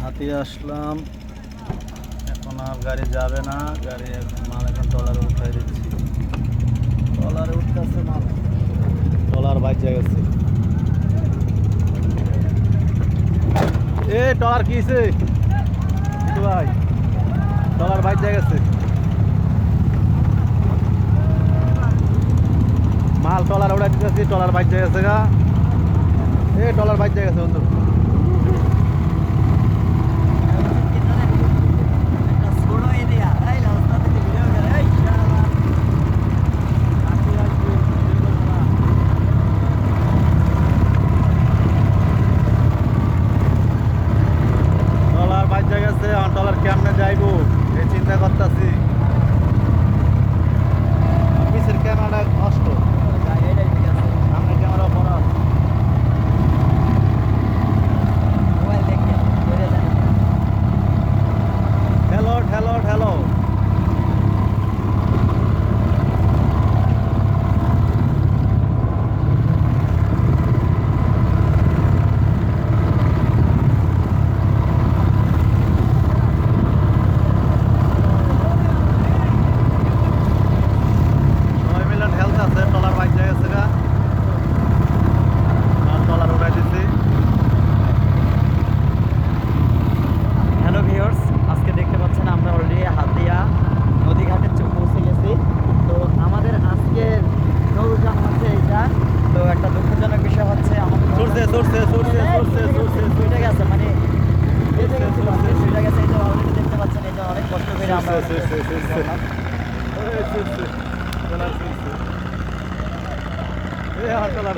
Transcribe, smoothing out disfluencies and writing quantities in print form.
হাতিয়ে আসলাম, এখন আর গাড়ি যাবে না। গাড়ি এখন মাল এখন ট্রলারে উঠাই দিচ্ছি। ট্রলারে উঠতেছে মাল, ট্রলার বাইচে গেছে। এ ট্রলার কি হয়েছে ভাই? ট্রলার বাইচে গেছে, মাল ট্রলার উড়াই দিতেছি, ট্রলার বাইচে গেছে গা। এ ট্রলার বাইচে গেছে বন্ধু। ট্রলার বাইচে গেছে, এখন ট্রলার কেমনে যাইবো এই চিন্তা করতেছি। পিছের ক্যামেরাটা নষ্ট, সামনে ক্যামেরা পড়া। ঠেলো ঠেলো ঠেলো। সবাই মিলে ঠেলতেছে, ট্রলার বাইচে গেছে গা। ট্রলার উড়াই দিচ্ছি। হ্যালো ভিউয়ার্স, আজকে দেখতে পাচ্ছেন আমরা অলরেডি হাতিয়া নদীঘাটে পৌঁছে গেছি। তো আমাদের আজকের নৌযান হচ্ছে এইটা। তো একটা দুঃখজনক বিষয় হচ্ছে আমাদের সরছে সরছে সরছে সরছে সরছে ছুটে গেছে, মানে ছুটে গেছে। এই যে অলরেডি দেখতে পাচ্ছেন, এই যে অনেক কষ্ট করে আমরা ট্রলার